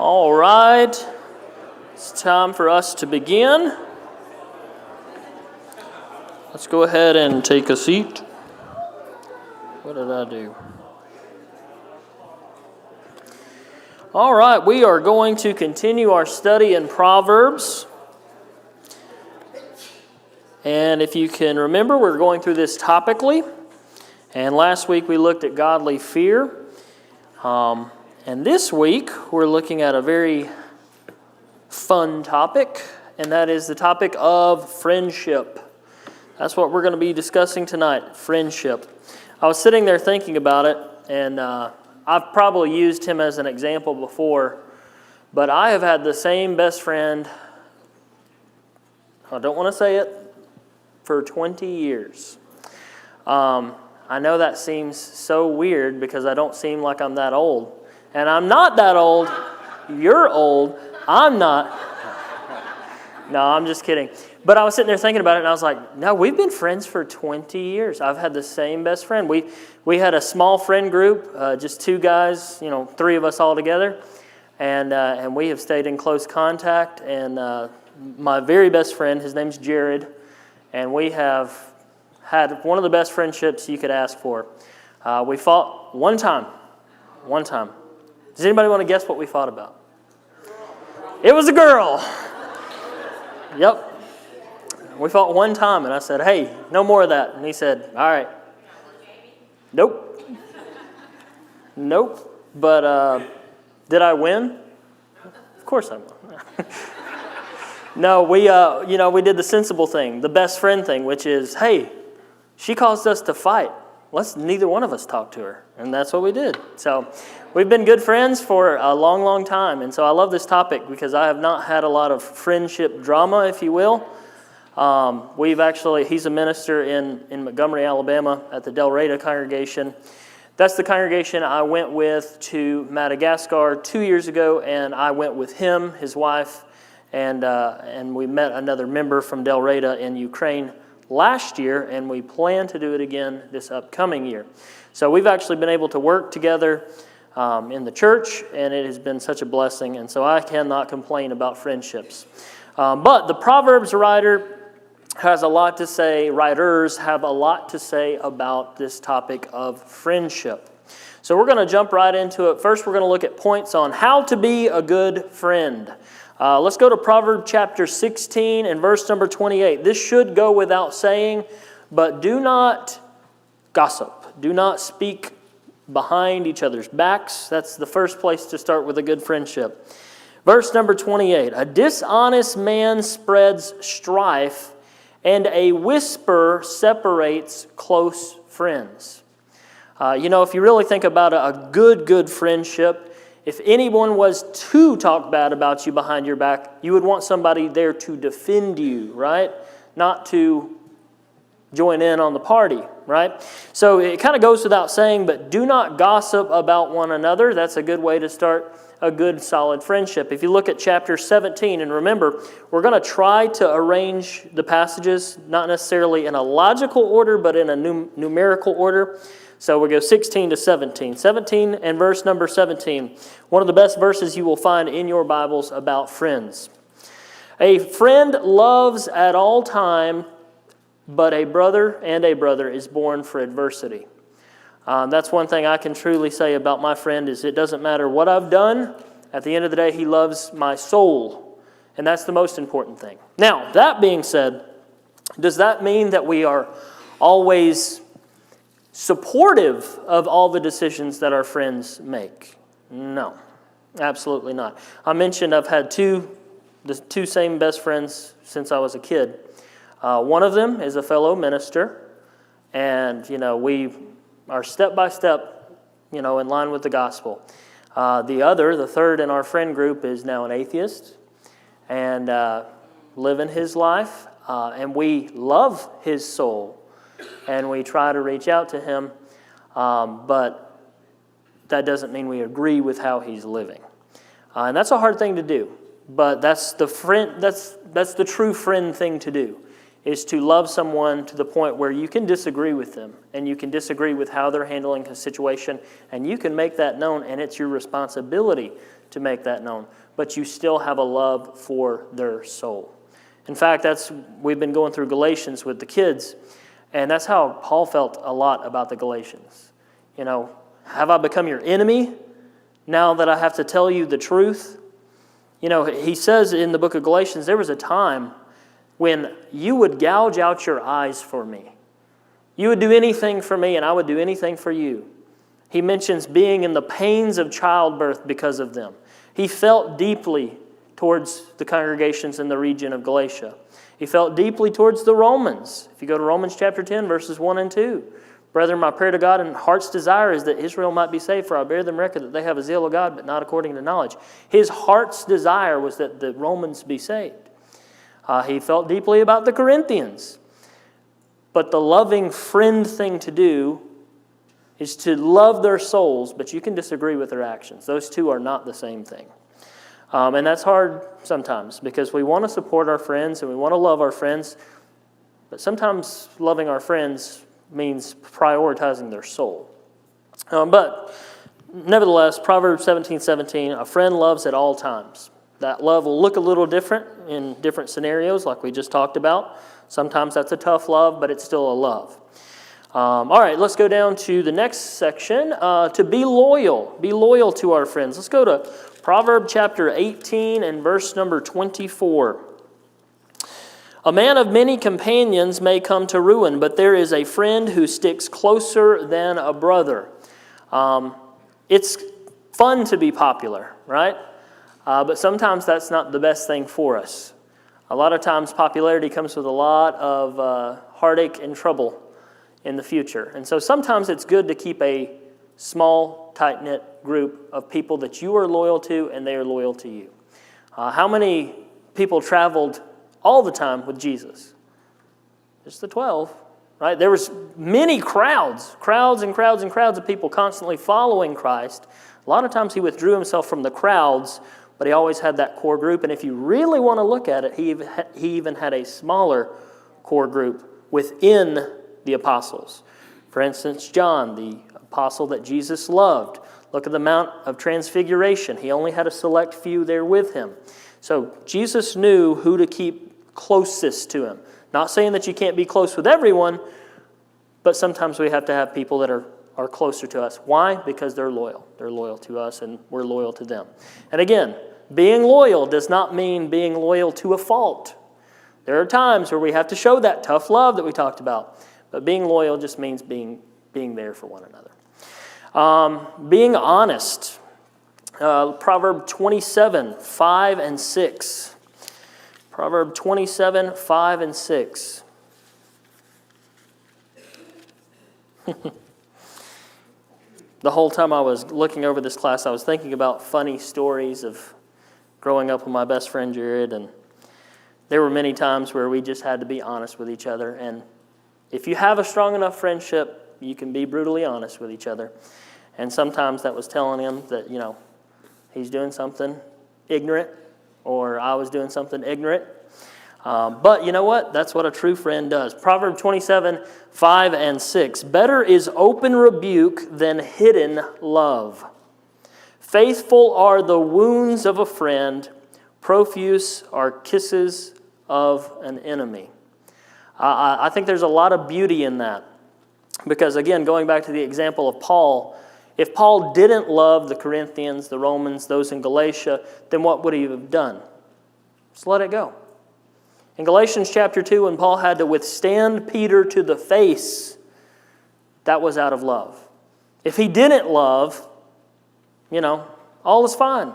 All right, it's time for us to begin. Let's go ahead and take a seat. What did I do? All right, we are going to continue our study in Proverbs. And if you can remember, we're going through this topically. And last week we looked at godly fear. And this week we're looking at a very fun topic, and that is the topic of friendship. That's what we're going to be discussing tonight, friendship. I was sitting there thinking about it, and I've probably used him as an example before, but I have had the same best friend, I don't want to say it, for 20 years. I know that seems so weird because I don't seem like I'm that old. And I'm not that old. You're old. I'm not. No, I'm just kidding. But I was sitting there thinking about it, and I was like, no, we've been friends for 20 years. I've had the same best friend. We had a small friend group, just two guys, three of us all together. And we have stayed in close contact. And my very best friend, his name's Jared, and we have had one of the best friendships you could ask for. We fought one time. Does anybody want to guess what we fought about? It was a girl. Yep. We fought one time, and I said, hey, no more of that. And he said, all right. Nope. But did I win? Of course I won. No, we did the sensible thing, the best friend thing, which is, hey, she caused us to fight. Let's neither one of us talk to her. And that's what we did. So we've been good friends for a long, long time. And so I love this topic because I have not had a lot of friendship drama, if you will. He's a minister in Montgomery, Alabama at the Del Reyta congregation. That's the congregation I went with to Madagascar 2 years ago, and I went with him, his wife, and we met another member from Del Reyta in Ukraine last year, and we plan to do it again this upcoming year. So we've actually been able to work together in the church, and it has been such a blessing, and so I cannot complain about friendships. But the Proverbs writers have a lot to say about this topic of friendship. So we're going to jump right into it. First, we're going to look at points on how to be a good friend. Let's go to Proverbs chapter 16 and verse number 28. This should go without saying, but do not gossip. Do not speak behind each other's backs. That's the first place to start with a good friendship. Verse number 28. A dishonest man spreads strife, and a whisper separates close friends. If you really think about a good friendship, if anyone was to talk bad about you behind your back, you would want somebody there to defend you, right? Not to join in on the party, right? So it kind of goes without saying, but do not gossip about one another. That's a good way to start a good, solid friendship. If you look at chapter 17, and remember, we're going to try to arrange the passages, not necessarily in a logical order, but in a numerical order. So we go 16 to 17. 17 and verse number 17. One of the best verses you will find in your Bibles about friends. A friend loves at all time, but a brother is born for adversity. That's one thing I can truly say about my friend is it doesn't matter what I've done. At the end of the day, he loves my soul. And that's the most important thing. Now, that being said, does that mean that we are always supportive of all the decisions that our friends make? No, absolutely not. I mentioned I've had the two same best friends since I was a kid. One of them is a fellow minister, and we are step by step, in line with the gospel. The third in our friend group, is now an atheist and living his life, and we love his soul. And we try to reach out to him, but that doesn't mean we agree with how he's living. And that's a hard thing to do, but that's the true friend thing to do, is to love someone to the point where you can disagree with them and you can disagree with how they're handling a situation, and you can make that known, and it's your responsibility to make that known, but you still have a love for their soul. In fact, we've been going through Galatians with the kids, and that's how Paul felt a lot about the Galatians. Have I become your enemy now that I have to tell you the truth? He says in the book of Galatians, there was a time when you would gouge out your eyes for me. You would do anything for me, and I would do anything for you. He mentions being in the pains of childbirth because of them. He felt deeply towards the congregations in the region of Galatia. He felt deeply towards the Romans. If you go to Romans chapter 10, verses 1 and 2. Brethren, my prayer to God and heart's desire is that Israel might be saved, for I bear them record that they have a zeal of God, but not according to knowledge. His heart's desire was that the Romans be saved. He felt deeply about the Corinthians. But the loving friend thing to do is to love their souls, but you can disagree with their actions. Those two are not the same thing. And that's hard sometimes because we want to support our friends and we want to love our friends, but sometimes loving our friends means prioritizing their soul. But nevertheless, Proverbs 17:17, a friend loves at all times. That love will look a little different in different scenarios like we just talked about. Sometimes that's a tough love, but it's still a love. All right, let's go down to the next section, to be loyal. Be loyal to our friends. Let's go to Proverbs chapter 18 and verse number 24. A man of many companions may come to ruin, but there is a friend who sticks closer than a brother. It's fun to be popular, right? But sometimes that's not the best thing for us. A lot of times popularity comes with a lot of heartache and trouble in the future. And so sometimes it's good to keep a small, tight-knit group of people that you are loyal to and they are loyal to you. How many people traveled all the time with Jesus? Just the 12, right? There was many crowds of people constantly following Christ. A lot of times he withdrew himself from the crowds, but he always had that core group. And if you really want to look at it, he even had a smaller core group within the apostles. For instance, John, the apostle that Jesus loved. Look at the Mount of Transfiguration. He only had a select few there with him. So Jesus knew who to keep closest to him. Not saying that you can't be close with everyone, but sometimes we have to have people that are closer to us. Why? Because they're loyal. They're loyal to us and we're loyal to them. And again, being loyal does not mean being loyal to a fault. There are times where we have to show that tough love that we talked about. But being loyal just means being there for one another. Being honest. Proverb 27, 5 and 6. Proverb 27, 5 and 6. The whole time I was looking over this class, I was thinking about funny stories of growing up with my best friend Jared, and there were many times where we just had to be honest with each other. And if you have a strong enough friendship, you can be brutally honest with each other. And sometimes that was telling him that, he's doing something ignorant, or I was doing something ignorant. But you know what? That's what a true friend does. Proverb 27, 5 and 6. Better is open rebuke than hidden love. Faithful are the wounds of a friend. Profuse are kisses of an enemy. I think there's a lot of beauty in that. Because again, going back to the example of Paul, if Paul didn't love the Corinthians, the Romans, those in Galatia, then what would he have done? Just let it go. In Galatians chapter 2, when Paul had to withstand Peter to the face, that was out of love. If he didn't love, all is fine.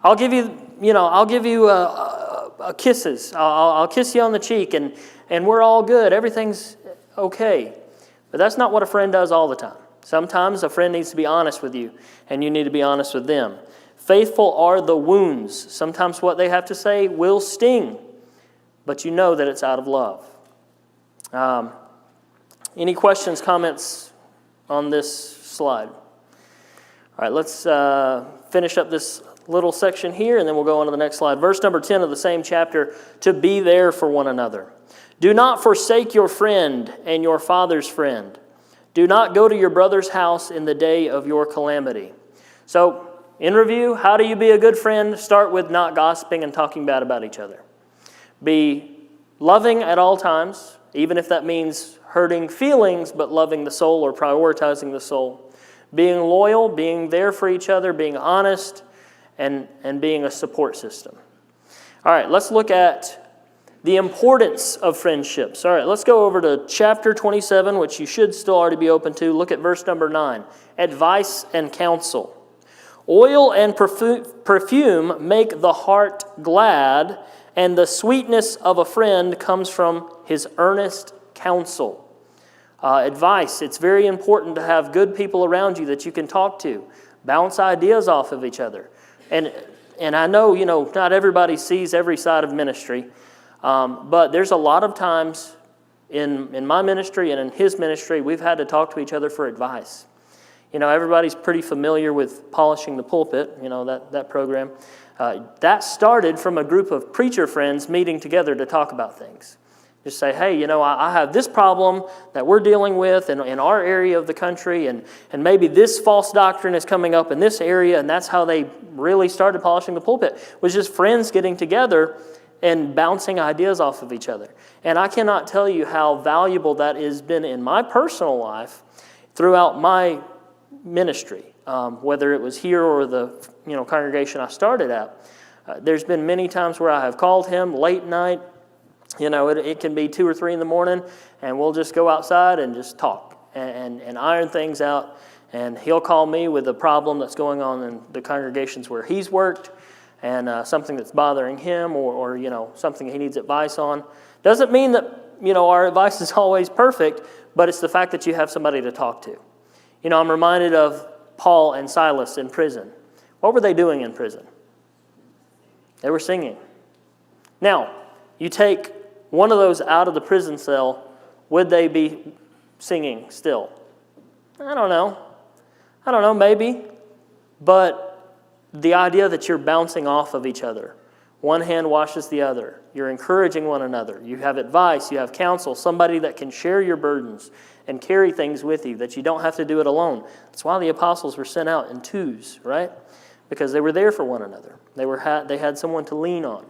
I'll give you kisses. I'll kiss you on the cheek, and we're all good. Everything's okay. But that's not what a friend does all the time. Sometimes a friend needs to be honest with you, and you need to be honest with them. Faithful are the wounds. Sometimes what they have to say will sting, but you know that it's out of love. Any questions, comments on this slide? All right, let's finish up this little section here, and then we'll go on to the next slide. Verse number 10 of the same chapter, to be there for one another. Do not forsake your friend and your father's friend. Do not go to your brother's house in the day of your calamity. So, in review, how do you be a good friend? Start with not gossiping and talking bad about each other. Be loving at all times, even if that means hurting feelings, but loving the soul or prioritizing the soul. Being loyal, being there for each other, being honest, and being a support system. All right, let's look at the importance of friendships. All right, let's go over to chapter 27, which you should still already be open to. Look at verse number 9. Advice and counsel. Oil and perfume make the heart glad, and the sweetness of a friend comes from his earnest counsel. Advice. It's very important to have good people around you that you can talk to, bounce ideas off of each other. And I know, not everybody sees every side of ministry, but there's a lot of times in my ministry and in his ministry, we've had to talk to each other for advice. Everybody's pretty familiar with Polishing the Pulpit, that program. That started from a group of preacher friends meeting together to talk about things. Just say, hey, I have this problem that we're dealing with in our area of the country, and maybe this false doctrine is coming up in this area, and that's how they really started Polishing the Pulpit, was just friends getting together and bouncing ideas off of each other. And I cannot tell you how valuable that has been in my personal life throughout my ministry, whether it was here or the congregation I started at. There's been many times where I have called him late night. It can be 2 or 3 in the morning, and we'll just go outside and just talk and iron things out. And he'll call me with a problem that's going on in the congregations where he's worked, and something that's bothering him, or something he needs advice on. Doesn't mean that our advice is always perfect, but it's the fact that you have somebody to talk to. I'm reminded of Paul and Silas in prison. What were they doing in prison? They were singing. Now, you take one of those out of the prison cell, would they be singing still? I don't know, maybe. But the idea that you're bouncing off of each other, one hand washes the other, you're encouraging one another, you have advice, you have counsel, somebody that can share your burdens and carry things with you, that you don't have to do it alone. That's why the apostles were sent out in twos, right? Because they were there for one another. They had someone to lean on,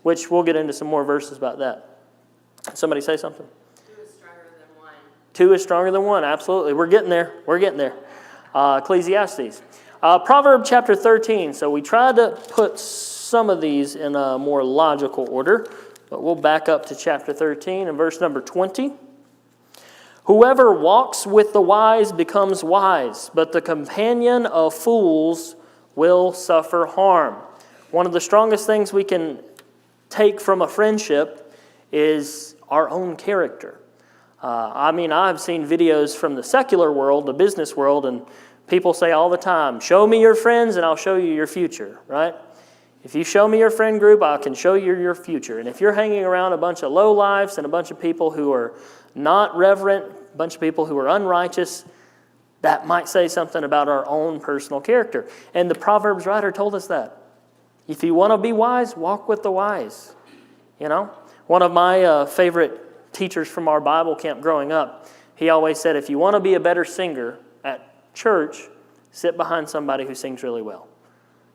which we'll get into some more verses about that. Somebody say something? 2 is stronger than 1. 2 is stronger than 1, absolutely. We're getting there. Ecclesiastes. Proverbs chapter 13. So we tried to put some of these in a more logical order, but we'll back up to chapter 13 and verse number 20. Whoever walks with the wise becomes wise, but the companion of fools will suffer harm. One of the strongest things we can take from a friendship is our own character. I've seen videos from the secular world, the business world, and people say all the time, show me your friends and I'll show you your future, right? If you show me your friend group, I can show you your future. And if you're hanging around a bunch of lowlifes and a bunch of people who are not reverent, a bunch of people who are unrighteous, that might say something about our own personal character. And the Proverbs writer told us that. If you want to be wise, walk with the wise. One of my favorite teachers from our Bible camp growing up, he always said, if you want to be a better singer at church, sit behind somebody who sings really well.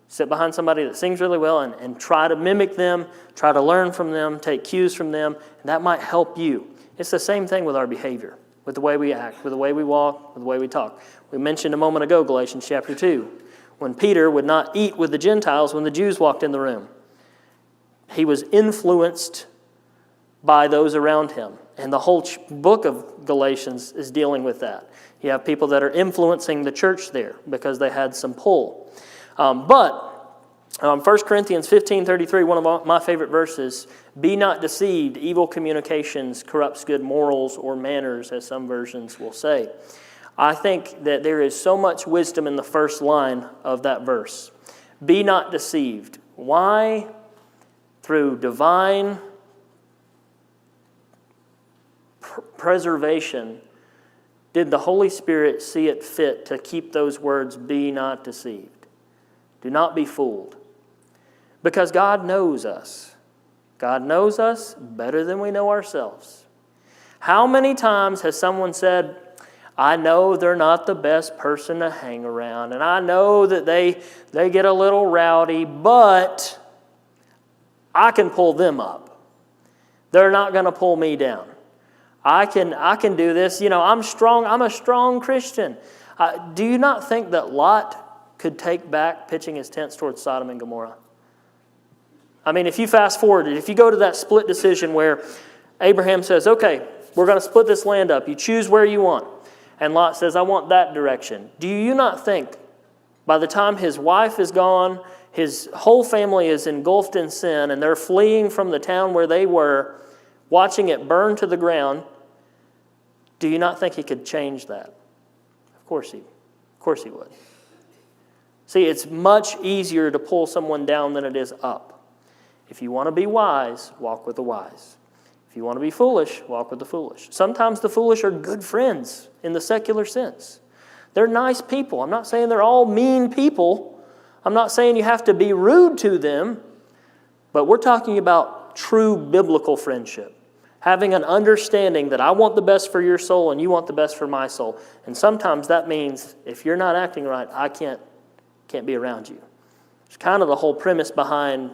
Sit behind somebody that sings really well and try to mimic them, try to learn from them, take cues from them, and that might help you. It's the same thing with our behavior, with the way we act, with the way we walk, with the way we talk. We mentioned a moment ago, Galatians chapter 2, when Peter would not eat with the Gentiles when the Jews walked in the room. He was influenced by those around him. And the whole book of Galatians is dealing with that. You have people that are influencing the church there because they had some pull. But 1 Corinthians 15:33, one of my favorite verses, be not deceived, evil communications corrupts good morals or manners, as some versions will say. I think that there is so much wisdom in the first line of that verse. Be not deceived. Why? Through divine preservation did the Holy Spirit see it fit to keep those words, be not deceived. Do not be fooled. Because God knows us. God knows us better than we know ourselves. How many times has someone said, I know they're not the best person to hang around, and I know that they get a little rowdy, but I can pull them up. They're not going to pull me down. I can do this. I'm strong. I'm a strong Christian. Do you not think that Lot could take back pitching his tents towards Sodom and Gomorrah? I mean, if you fast forward, if you go to that split decision where Abraham says, okay, we're going to split this land up. You choose where you want. And Lot says, I want that direction. Do you not think by the time his wife is gone, his whole family is engulfed in sin, and they're fleeing from the town where they were, watching it burn to the ground, do you not think he could change that? Of course he would. See, it's much easier to pull someone down than it is up. If you want to be wise, walk with the wise. If you want to be foolish, walk with the foolish. Sometimes the foolish are good friends in the secular sense. They're nice people. I'm not saying they're all mean people. I'm not saying you have to be rude to them. But we're talking about true biblical friendship. Having an understanding that I want the best for your soul and you want the best for my soul. And sometimes that means if you're not acting right, I can't be around you. It's kind of the whole premise behind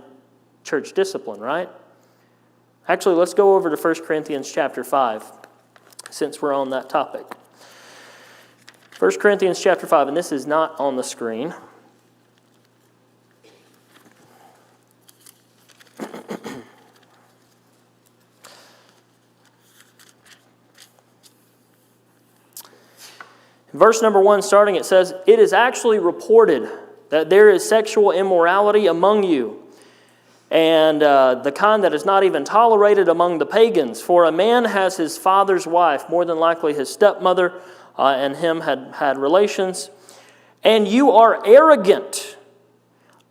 church discipline, right? Actually, let's go over to 1 Corinthians chapter 5, since we're on that topic. 1 Corinthians chapter 5, and this is not on the screen. Verse number 1 starting, it says, it is actually reported that there is sexual immorality among you, and the kind that is not even tolerated among the pagans. For a man has his father's wife, more than likely his stepmother, and him had relations. And you are arrogant.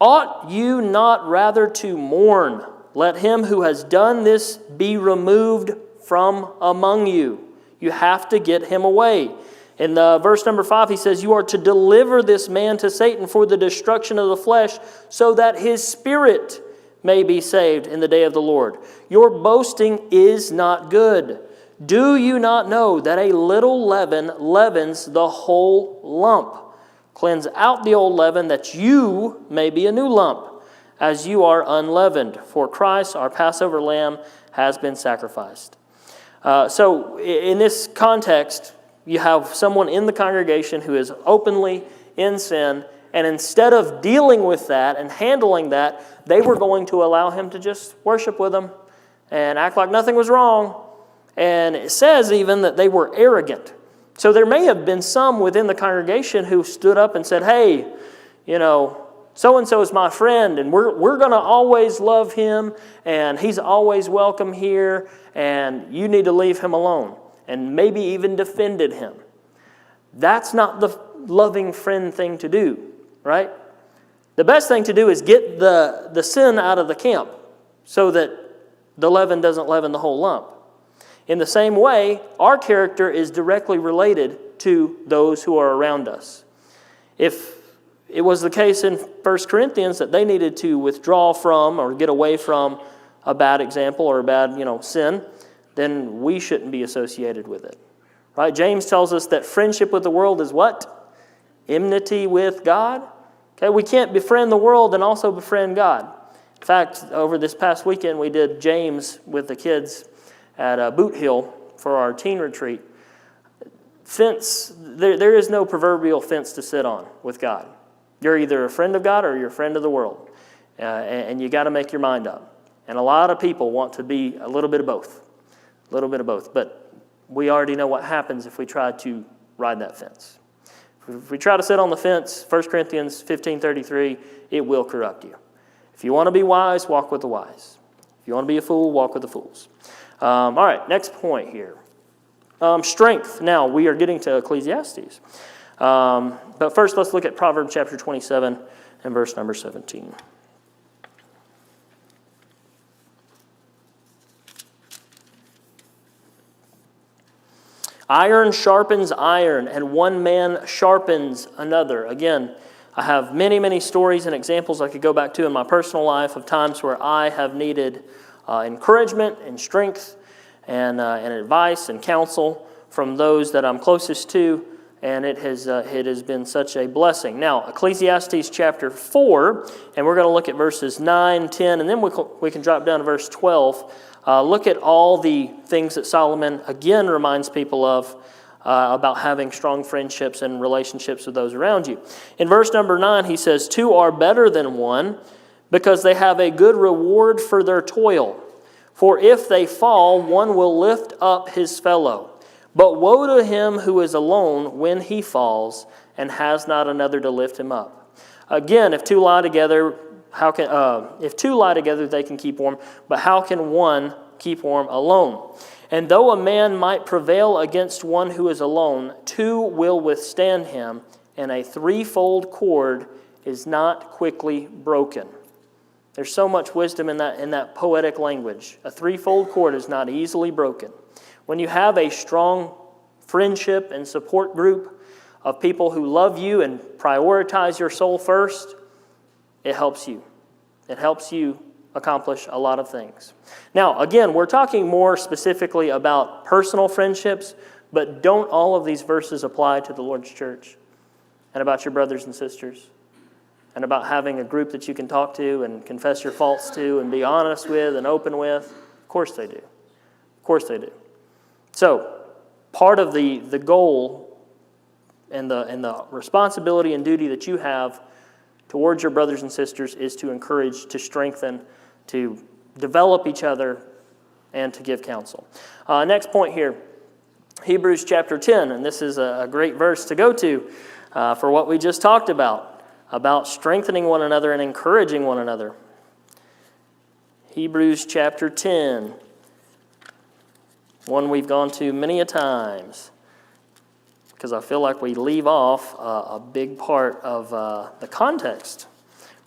Ought you not rather to mourn? Let him who has done this be removed from among you. You have to get him away. In verse number 5, he says, you are to deliver this man to Satan for the destruction of the flesh, so that his spirit may be saved in the day of the Lord. Your boasting is not good. Do you not know that a little leaven leavens the whole lump? Cleanse out the old leaven, that you may be a new lump, as you are unleavened. For Christ, our Passover lamb, has been sacrificed. So in this context, you have someone in the congregation who is openly in sin, and instead of dealing with that and handling that, they were going to allow him to just worship with them and act like nothing was wrong. And it says even that they were arrogant. So there may have been some within the congregation who stood up and said, hey, so-and-so is my friend, and we're going to always love him, and he's always welcome here, and you need to leave him alone. And maybe even defended him. That's not the loving friend thing to do, right? The best thing to do is get the sin out of the camp so that the leaven doesn't leaven the whole lump. In the same way, our character is directly related to those who are around us. If it was the case in 1 Corinthians that they needed to withdraw from or get away from a bad example or a bad, sin, then we shouldn't be associated with it. Right? James tells us that friendship with the world is what? Enmity with God. Okay, we can't befriend the world and also befriend God. In fact, over this past weekend, we did James with the kids at Boot Hill for our teen retreat. There is no proverbial fence to sit on with God. You're either a friend of God or you're a friend of the world. And you got to make your mind up. And a lot of people want to be a little bit of both. A little bit of both. But we already know what happens if we try to ride that fence. If we try to sit on the fence, 1 Corinthians 15:33, it will corrupt you. If you want to be wise, walk with the wise. If you want to be a fool, walk with the fools. All right, next point here. Strength. Now, we are getting to Ecclesiastes. But first, let's look at Proverbs chapter 27 and verse number 17. Iron sharpens iron, and one man sharpens another. Again, I have many, many stories and examples I could go back to in my personal life of times where I have needed encouragement and strength and advice and counsel from those that I'm closest to, and it has been such a blessing. Now, Ecclesiastes chapter 4, and we're going to look at verses 9, 10, and then we can drop down to verse 12. Look at all the things that Solomon, again, reminds people of about having strong friendships and relationships with those around you. In verse number 9, he says, 2 are better than one, because they have a good reward for their toil. For if they fall, one will lift up his fellow. But woe to him who is alone when he falls and has not another to lift him up. Again, if two lie together, they can keep warm. But how can one keep warm alone? And though a man might prevail against one who is alone, 2 will withstand him, and a threefold cord is not quickly broken. There's so much wisdom in that poetic language. A threefold cord is not easily broken. When you have a strong friendship and support group of people who love you and prioritize your soul first, it helps you. It helps you accomplish a lot of things. Now, again, we're talking more specifically about personal friendships, but don't all of these verses apply to the Lord's church and about your brothers and sisters? And about having a group that you can talk to and confess your faults to and be honest with and open with? Of course they do. Of course they do. So, part of the goal and the responsibility and duty that you have towards your brothers and sisters is to encourage, to strengthen, to develop each other, and to give counsel. Next point here, Hebrews chapter 10, and this is a great verse to go to for what we just talked about strengthening one another and encouraging one another. Hebrews chapter 10, one we've gone to many a times, because I feel like we leave off a big part of the context.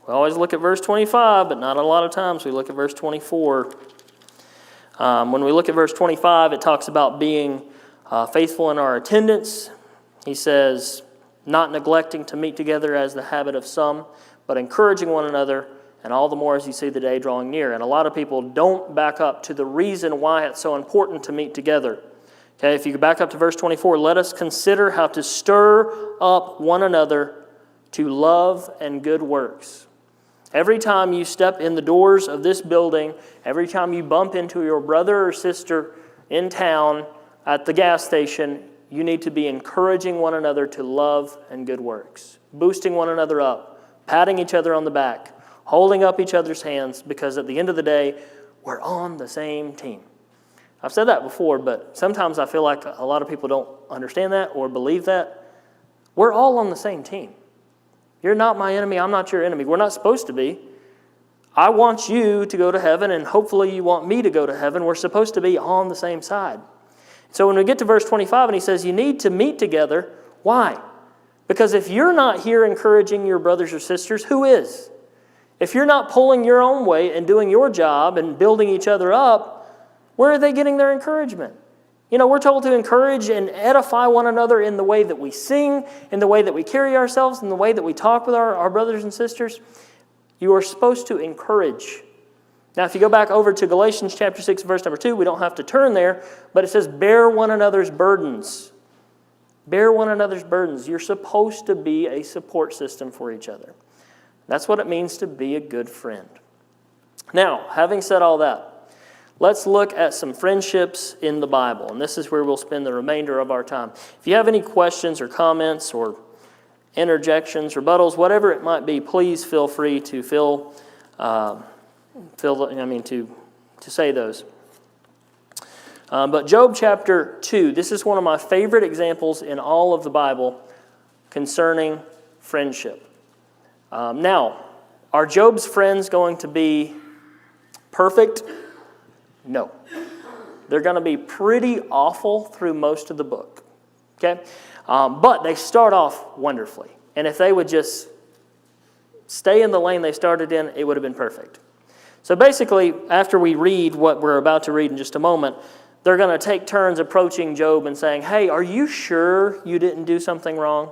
We always look at verse 25, but not a lot of times we look at verse 24. When we look at verse 25, it talks about being faithful in our attendance. He says, not neglecting to meet together as the habit of some, but encouraging one another, and all the more as you see the day drawing near. And a lot of people don't back up to the reason why it's so important to meet together. Okay, if you go back up to verse 24, let us consider how to stir up one another to love and good works. Every time you step in the doors of this building, every time you bump into your brother or sister in town at the gas station, you need to be encouraging one another to love and good works, boosting one another up, patting each other on the back, holding up each other's hands, because at the end of the day, we're on the same team. I've said that before, but sometimes I feel like a lot of people don't understand that or believe that. We're all on the same team. You're not my enemy, I'm not your enemy. We're not supposed to be. I want you to go to heaven, and hopefully you want me to go to heaven. We're supposed to be on the same side. So when we get to verse 25 and he says you need to meet together, why? Because if you're not here encouraging your brothers or sisters, who is? If you're not pulling your own weight and doing your job and building each other up, where are they getting their encouragement? You know, we're told to encourage and edify one another in the way that we sing, in the way that we carry ourselves, in the way that we talk with our brothers and sisters. You are supposed to encourage. Now, if you go back over to Galatians chapter 6, verse number 2, we don't have to turn there, but it says, bear one another's burdens. Bear one another's burdens. You're supposed to be a support system for each other. That's what it means to be a good friend. Now, having said all that, let's look at some friendships in the Bible, and this is where we'll spend the remainder of our time. If you have any questions or comments or interjections, rebuttals, whatever it might be, please feel free to to say those. But Job chapter 2, this is one of my favorite examples in all of the Bible concerning friendship. Now, are Job's friends going to be perfect? No. They're going to be pretty awful through most of the book. Okay? But they start off wonderfully. And if they would just stay in the lane they started in, it would have been perfect. So basically, after we read what we're about to read in just a moment, they're going to take turns approaching Job and saying, hey, are you sure you didn't do something wrong?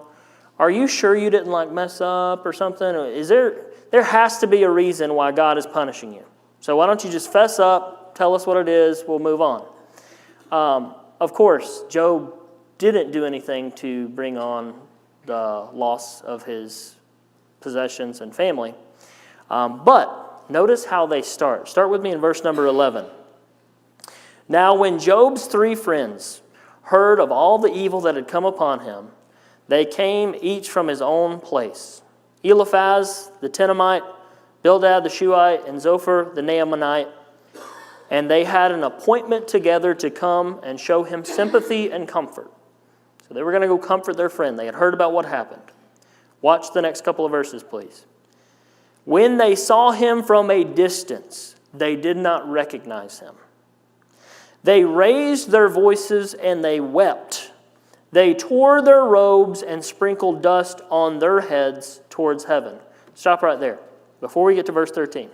Are you sure you didn't mess up or something? There has to be a reason why God is punishing you. So why don't you just fess up, tell us what it is, we'll move on. Of course, Job didn't do anything to bring on the loss of his possessions and family. But notice how they start. Start with me in verse number 11. Now when Job's 3 friends heard of all the evil that had come upon him, they came each from his own place. Eliphaz the Temanite, Bildad the Shuhite, and Zophar the Naamanite. And they had an appointment together to come and show him sympathy and comfort. So they were going to go comfort their friend. They had heard about what happened. Watch the next couple of verses, please. When they saw him from a distance, they did not recognize him. They raised their voices and they wept. They tore their robes and sprinkled dust on their heads towards heaven. Stop right there before we get to verse 13.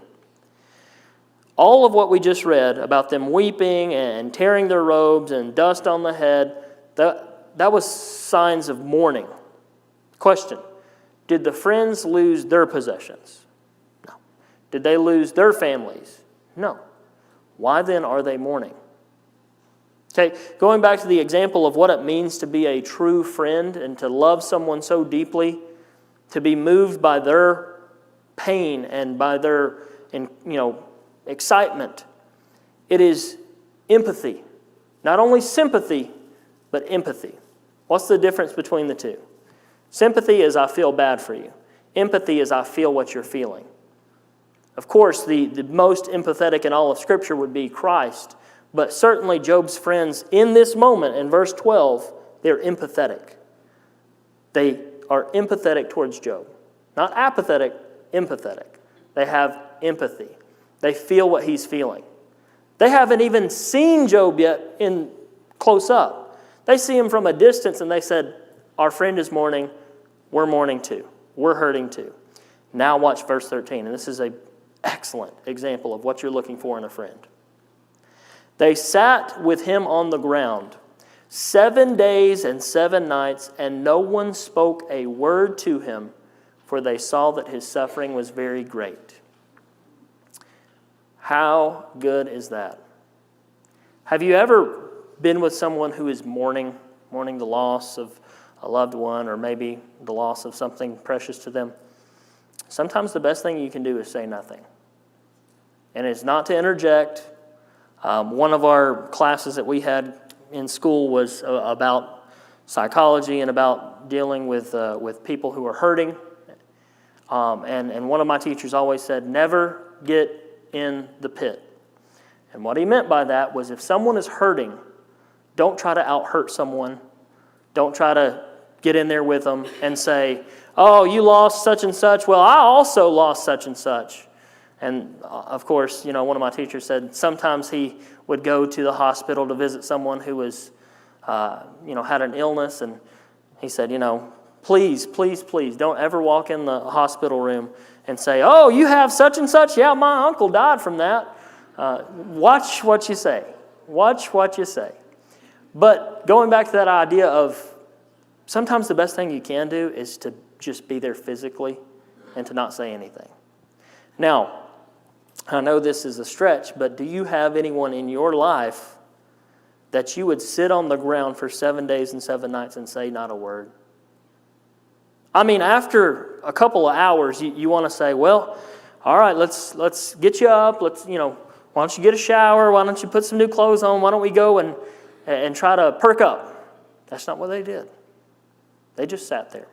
All of what we just read about them weeping and tearing their robes and dust on the head, that was signs of mourning. Question, did the friends lose their possessions? No. Did they lose their families? No. Why then are they mourning? Okay, going back to the example of what it means to be a true friend and to love someone so deeply, to be moved by their pain and by their, excitement. It is empathy. Not only sympathy, but empathy. What's the difference between the two? Sympathy is I feel bad for you. Empathy is I feel what you're feeling. Of course, the most empathetic in all of Scripture would be Christ. But certainly Job's friends in this moment, in verse 12, they're empathetic. They are empathetic towards Job. Not apathetic, empathetic. They have empathy. They feel what he's feeling. They haven't even seen Job yet in close up. They see him from a distance and they said, our friend is mourning, we're mourning too. We're hurting too. Now watch verse 13, and this is an excellent example of what you're looking for in a friend. They sat with him on the ground 7 days and 7 nights, and no one spoke a word to him, for they saw that his suffering was very great. How good is that? Have you ever been with someone who is mourning the loss of a loved one or maybe the loss of something precious to them? Sometimes the best thing you can do is say nothing. And it's not to interject. One of our classes that we had in school was about psychology and about dealing with people who are hurting. And one of my teachers always said, never get in the pit. And what he meant by that was if someone is hurting, don't try to out-hurt someone. Don't try to get in there with them and say, oh, you lost such and such. Well, I also lost such and such. And of course, one of my teachers said sometimes he would go to the hospital to visit someone who was, had an illness. And he said, please, please, please don't ever walk in the hospital room and say, oh, you have such and such? Yeah, my uncle died from that. Watch what you say. Watch what you say. But going back to that idea of sometimes the best thing you can do is to just be there physically and to not say anything. Now, I know this is a stretch, but do you have anyone in your life that you would sit on the ground for 7 days and 7 nights and say not a word? I mean, after a couple of hours, you want to say, well, all right, let's get you up. Why don't you get a shower? Why don't you put some new clothes on? Why don't we go and try to perk up? That's not what they did. They just sat there.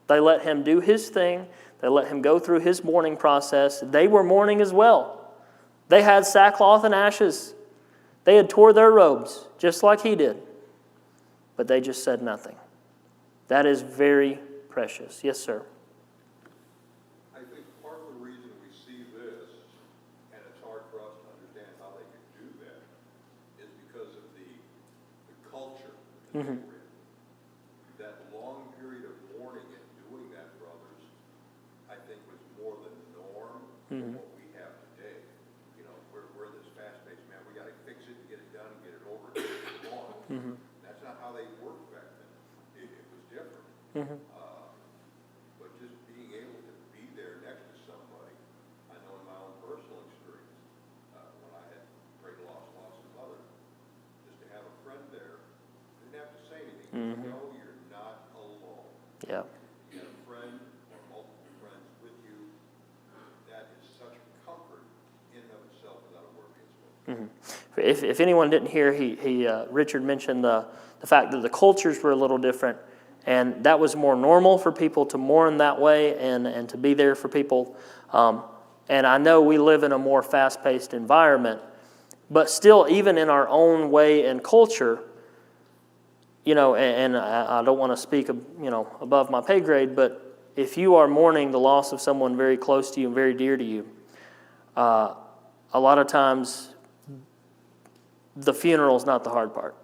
They let him do his thing. They let him go through his mourning process. They were mourning as well. They had sackcloth and ashes. They had tore their robes, just like he did. But they just said nothing. That is very precious. Yes, sir. I think part of the reason we see this, and it's hard for us to understand how they could do that, is because of the culture that they were in. That long period of mourning and doing that for others, I think, was more the norm than what we have today. We're this fast-paced, man, we got to fix it, get it done, get it over, get it on. That's not how they worked back then. It was different. But just being able to be there next to somebody, I know in my own personal experience, if anyone didn't hear, Richard mentioned the fact that the cultures were a little different, and that was more normal for people to mourn that way and to be there for people. And I know we live in a more fast-paced environment, but still, even in our own way and culture, and I don't want to speak, above my pay grade, but if you are mourning the loss of someone very close to you and very dear to you, a lot of times the funeral is not the hard part.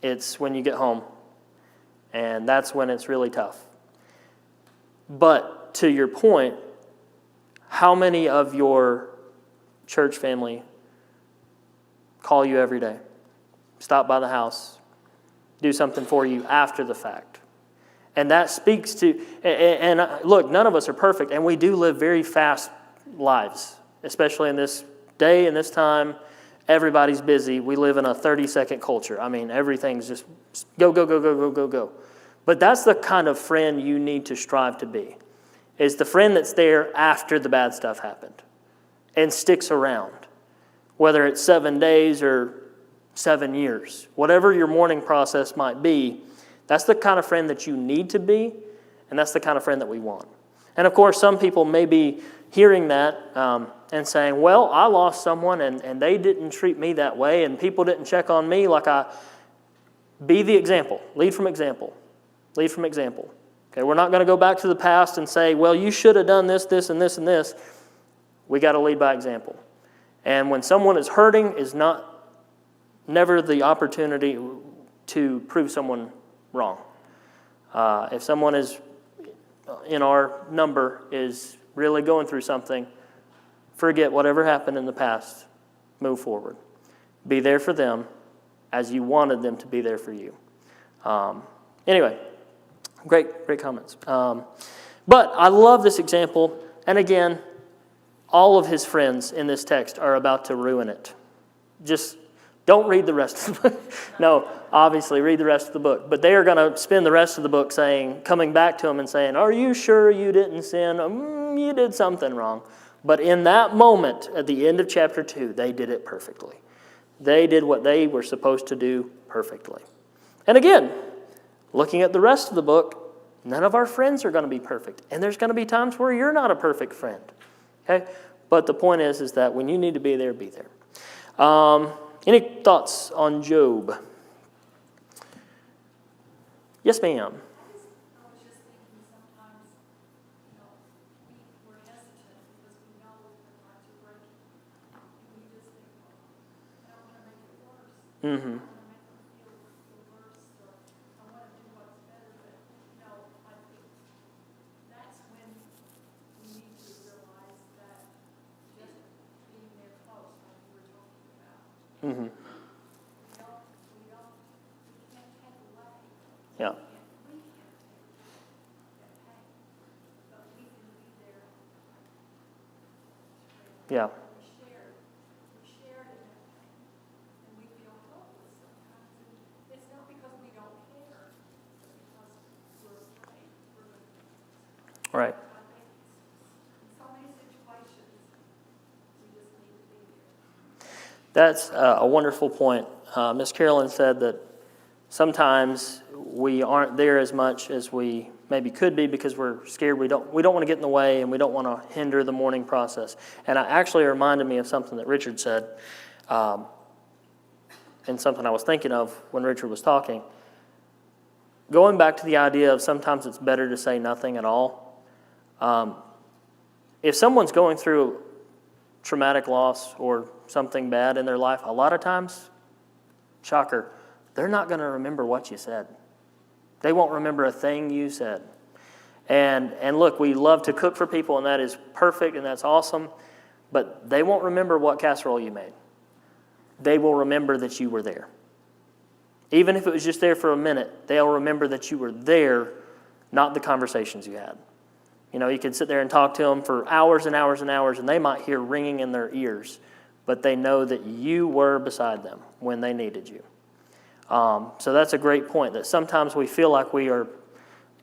It's when you get home, and that's when it's really tough. But to your point, how many of your church family call you every day, stop by the house, do something for you after the fact? And that speaks to, and look, none of us are perfect, and we do live very fast lives, especially in this day and this time. Everybody's busy. We live in a 30-second culture. I mean, everything's just go, go, go, go, go, go, go. But that's the kind of friend you need to strive to be, is the friend that's there after the bad stuff happened and sticks around, whether it's 7 days or 7 years. Whatever your mourning process might be, that's the kind of friend that you need to be, and that's the kind of friend that we want. And of course, some people may be hearing that and saying, well, I lost someone and they didn't treat me that way and people didn't check on me like I... Be the example. Lead from example. Lead from example. Okay, we're not going to go back to the past and say, well, you should have done this, this, and this, and this. We got to lead by example. And when someone is hurting is never the opportunity to prove someone wrong. If someone is in our number is really going through something, forget whatever happened in the past. Move forward. Be there for them as you wanted them to be there for you. Anyway, great comments. But I love this example. And again, all of his friends in this text are about to ruin it. Just don't read the rest of the book. No, obviously, read the rest of the book. But they are going to spend the rest of the book coming back to him and saying, are you sure you didn't sin? You did something wrong. But in that moment, at the end of chapter 2, they did it perfectly. They did what they were supposed to do perfectly. And again, looking at the rest of the book, none of our friends are going to be perfect. And there's going to be times where you're not a perfect friend. Okay? But the point is that when you need to be there, be there. Any thoughts on Job? Yes, ma'am. I was just thinking sometimes, we're hesitant because we know that our hearts are breaking. And we just think, I don't want to make it worse. Mm-hmm. I don't want to make them feel worse, or I want to do what's better. But, I think that's when we need to realize that just being there close, like you were talking about, Mm-hmm. we can't take away. Yeah. We can't take that pain, but we can be there. Yeah. We shared in that pain, and we feel hopeless sometimes. And it's not because we don't care, but because we're afraid. Right. I think in so many situations, we just need to be there. That's a wonderful point. Miss Carolyn said that sometimes we aren't there as much as we maybe could be because we're scared. We don't want to get in the way and we don't want to hinder the mourning process. And it actually reminded me of something that Richard said, and something I was thinking of when Richard was talking. Going back to the idea of sometimes it's better to say nothing at all. If someone's going through traumatic loss or something bad in their life, a lot of times, shocker, they're not going to remember what you said. They won't remember a thing you said. And look, we love to cook for people, and that is perfect, and that's awesome, but they won't remember what casserole you made. They will remember that you were there. Even if it was just there for a minute, they'll remember that you were there, not the conversations you had. You can sit there and talk to them for hours and hours and hours, and they might hear ringing in their ears, but they know that you were beside them when they needed you. So that's a great point, that sometimes we feel like we are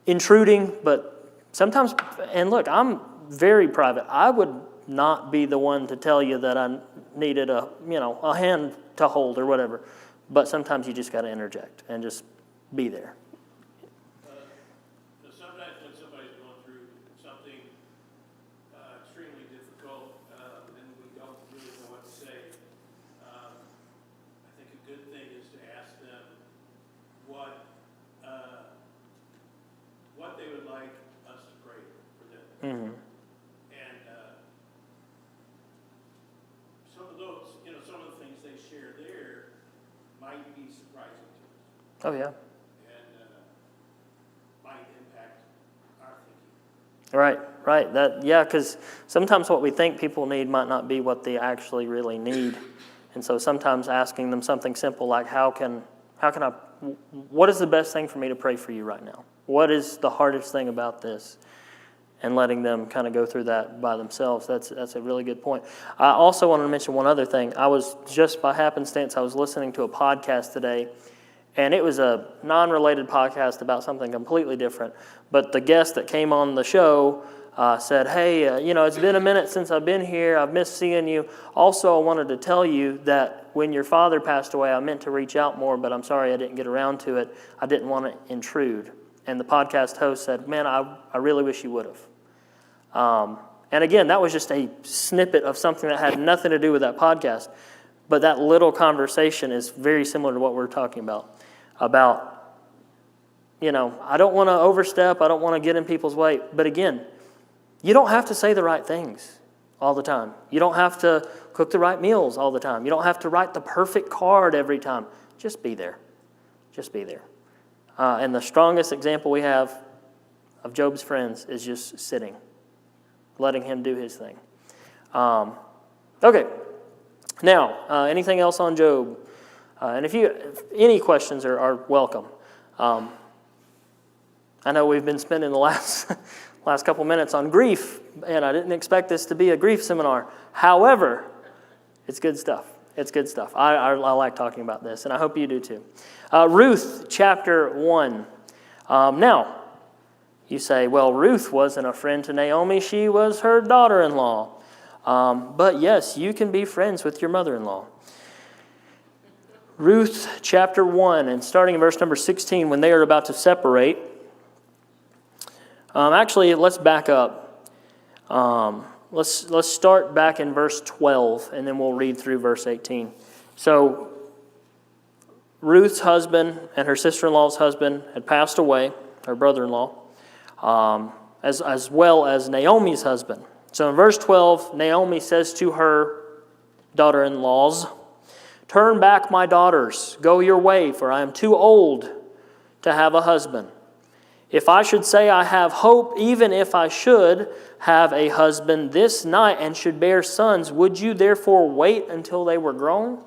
intruding, but sometimes, and look, I'm very private. I would not be the one to tell you that I needed a hand to hold or whatever. But sometimes you just got to interject and just be there. Sometimes when somebody's going through something extremely difficult and we don't really know what to say, I think a good thing is to ask them what they would like us to pray for them. Mm-hmm. And some of those, some of the things they share there might be surprising to us. Oh, yeah. Might impact our thinking. Right. Because sometimes what we think people need might not be what they actually really need. And so sometimes asking them something simple like, what is the best thing for me to pray for you right now? What is the hardest thing about this? And letting them kind of go through that by themselves. That's a really good point. I also wanted to mention one other thing. I was just by happenstance, I was listening to a podcast today, and it was a non-related podcast about something completely different. But the guest that came on the show said, hey, it's been a minute since I've been here. I've missed seeing you. Also, I wanted to tell you that when your father passed away, I meant to reach out more, but I'm sorry I didn't get around to it. I didn't want to intrude. And the podcast host said, man, I really wish you would have. And again, that was just a snippet of something that had nothing to do with that podcast. But that little conversation is very similar to what we're talking about. I don't want to overstep. I don't want to get in people's way. But again, you don't have to say the right things all the time. You don't have to cook the right meals all the time. You don't have to write the perfect card every time. Just be there. Just be there. And the strongest example we have of Job's friends is just sitting, letting him do his thing. Okay. Now, anything else on Job? And if any questions are welcome. I know we've been spending the last couple minutes on grief, and I didn't expect this to be a grief seminar. However, it's good stuff. It's good stuff. I like talking about this, and I hope you do too. Ruth chapter 1. Now, you say, well, Ruth wasn't a friend to Naomi. She was her daughter-in-law. But yes, you can be friends with your mother-in-law. Ruth chapter 1, and starting in verse number 16, when they are about to separate. Actually, let's back up. Let's start back in verse 12, and then we'll read through verse 18. So, Ruth's husband and her sister-in-law's husband had passed away, her brother-in-law, as well as Naomi's husband. So in verse 12, Naomi says to her daughter-in-laws, "Turn back, my daughters, go your way, for I am too old to have a husband. If I should say I have hope, even if I should have a husband this night and should bear sons, would you therefore wait until they were grown?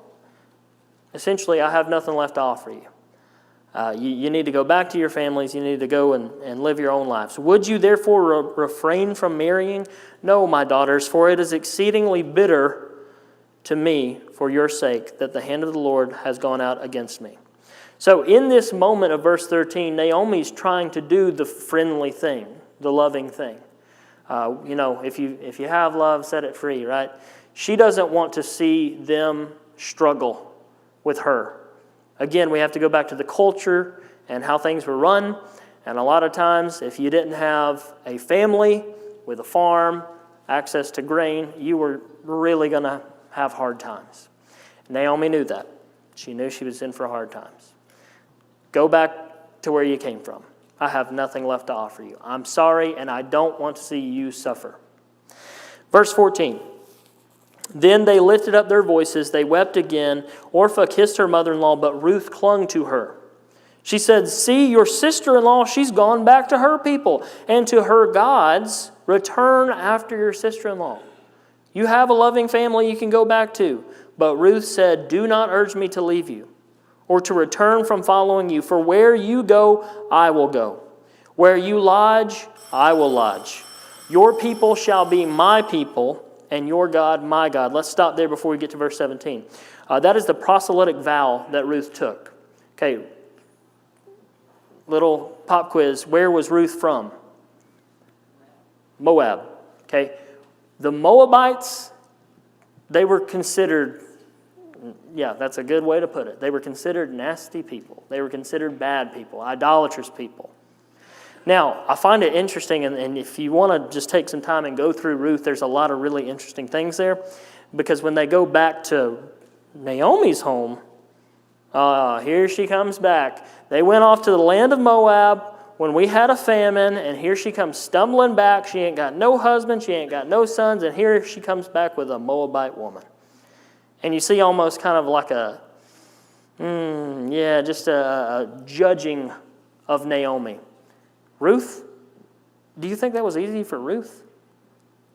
Essentially, I have nothing left to offer you. You need to go back to your families. You need to go and live your own lives. Would you therefore refrain from marrying? No, my daughters, for it is exceedingly bitter to me for your sake that the hand of the Lord has gone out against me." So in this moment of verse 13, Naomi's trying to do the friendly thing, the loving thing. If you have love, set it free, right? She doesn't want to see them struggle with her. Again, we have to go back to the culture and how things were run. And a lot of times, if you didn't have a family with a farm, access to grain, you were really going to have hard times. Naomi knew that. She knew she was in for hard times. Go back to where you came from. I have nothing left to offer you. I'm sorry, and I don't want to see you suffer. Verse 14. Then they lifted up their voices. They wept again. Orpah kissed her mother-in-law, but Ruth clung to her. She said, "See, your sister-in-law, she's gone back to her people and to her gods. Return after your sister-in-law. You have a loving family you can go back to." But Ruth said, "Do not urge me to leave you or to return from following you. For where you go, I will go. Where you lodge, I will lodge. Your people shall be my people, and your God, my God." Let's stop there before we get to verse 17. That is the proselytic vow that Ruth took. Okay, little pop quiz. Where was Ruth from? Moab. Okay, the Moabites, they were considered Yeah, that's a good way to put it. They were considered nasty people. They were considered bad people, idolatrous people. Now, I find it interesting, and if you want to just take some time and go through Ruth, there's a lot of really interesting things there. Because when they go back to Naomi's home, here she comes back. They went off to the land of Moab when we had a famine, and here she comes stumbling back. She ain't got no husband, she ain't got no sons, and here she comes back with a Moabite woman. And you see almost kind of like just a judging of Naomi. Ruth, do you think that was easy for Ruth?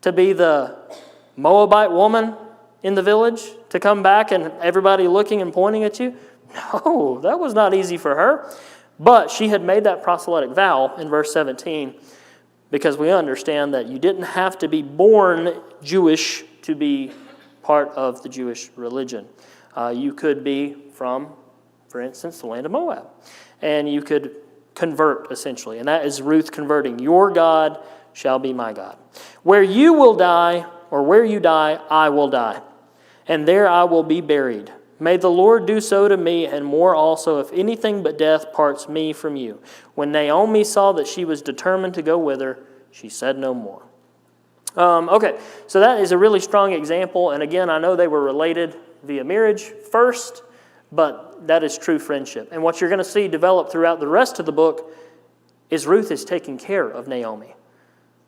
To be the Moabite woman in the village? To come back and everybody looking and pointing at you? No, that was not easy for her. But she had made that proselytic vow in verse 17 because we understand that you didn't have to be born Jewish to be part of the Jewish religion. You could be from, for instance, the land of Moab. And you could convert, essentially. And that is Ruth converting. Your God shall be my God. Where you will die, or where you die, I will die. And there I will be buried. May the Lord do so to me, and more also, if anything but death parts me from you. When Naomi saw that she was determined to go with her, she said no more. Okay, so that is a really strong example. And again, I know they were related via marriage first, but that is true friendship. And what you're going to see develop throughout the rest of the book is Ruth is taking care of Naomi.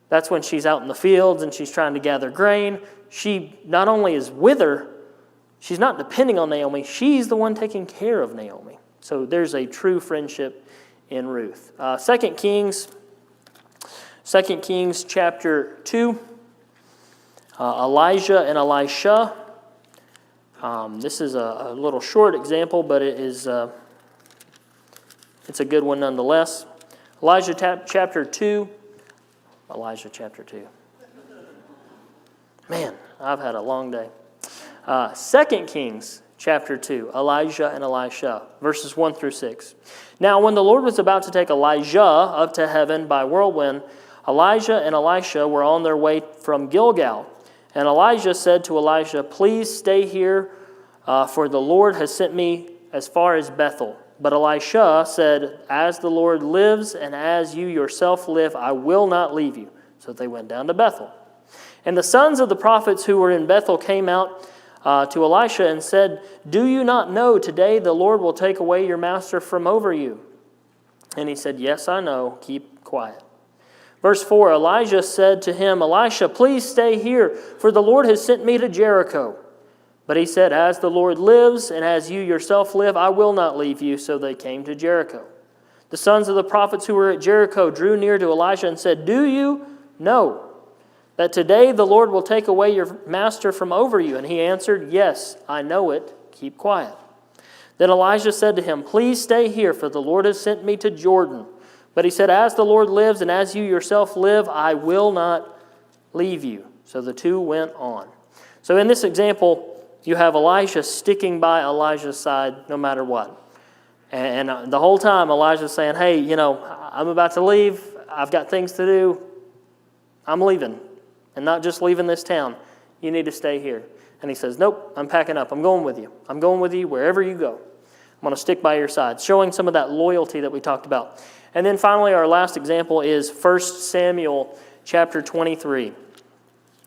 That's when she's out in the fields and she's trying to gather grain. She not only is with her, she's not depending on Naomi, she's the one taking care of Naomi. So there's a true friendship in Ruth. 2 Kings chapter 2, Elijah and Elisha. This is a little short example, but it's a good one nonetheless. Elijah chapter 2. Man, I've had a long day. 2 Kings chapter 2, Elijah and Elisha, verses 1 through 6. Now, when the Lord was about to take Elijah up to heaven by whirlwind, Elijah and Elisha were on their way from Gilgal. And Elijah said to Elisha, "Please stay here, for the Lord has sent me as far as Bethel." But Elisha said, "As the Lord lives and as you yourself live, I will not leave you." So they went down to Bethel. And the sons of the prophets who were in Bethel came out to Elisha and said, "Do you not know today the Lord will take away your master from over you?" And he said, "Yes, I know. Keep quiet." Verse 4, Elijah said to him, "Elisha, please stay here, for the Lord has sent me to Jericho." But he said, "As the Lord lives, and as you yourself live, I will not leave you." So they came to Jericho. The sons of the prophets who were at Jericho drew near to Elisha and said, "Do you know that today the Lord will take away your master from over you?" And he answered, "Yes, I know it. Keep quiet." Then Elijah said to him, "Please stay here, for the Lord has sent me to Jordan." But he said, "As the Lord lives, and as you yourself live, I will not leave you." So the two went on. So in this example, you have Elisha sticking by Elijah's side no matter what. And the whole time Elijah's saying, "Hey, I'm about to leave. I've got things to do. I'm leaving. And not just leaving this town. You need to stay here." And he says, "Nope, I'm packing up. I'm going with you. I'm going with you wherever you go. I'm going to stick by your side." Showing some of that loyalty that we talked about. And then finally, our last example is 1 Samuel chapter 23.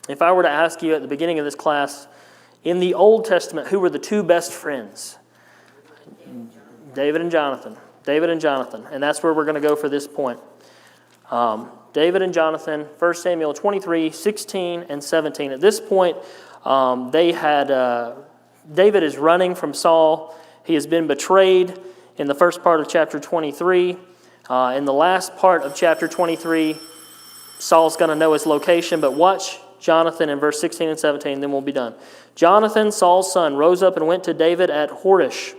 If I were to ask you at the beginning of this class, in the Old Testament, who were the two best friends? David and Jonathan. David and Jonathan. And that's where we're going to go for this point. David and Jonathan, 1 Samuel 23, 16, and 17. At this point, David is running from Saul. He has been betrayed in the first part of chapter 23. In the last part of chapter 23, Saul's going to know his location, but watch Jonathan in verse 16 and 17, then we'll be done. Jonathan, Saul's son, rose up and went to David at Horish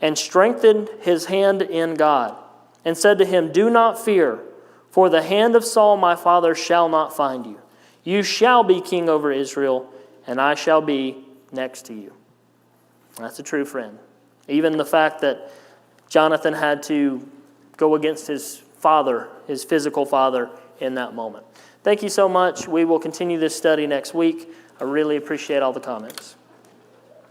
and strengthened his hand in God and said to him, "Do not fear, for the hand of Saul my father shall not find you. You shall be king over Israel, and I shall be next to you." That's a true friend. Even the fact that Jonathan had to go against his father, his physical father, in that moment. Thank you so much. We will continue this study next week. I really appreciate all the comments.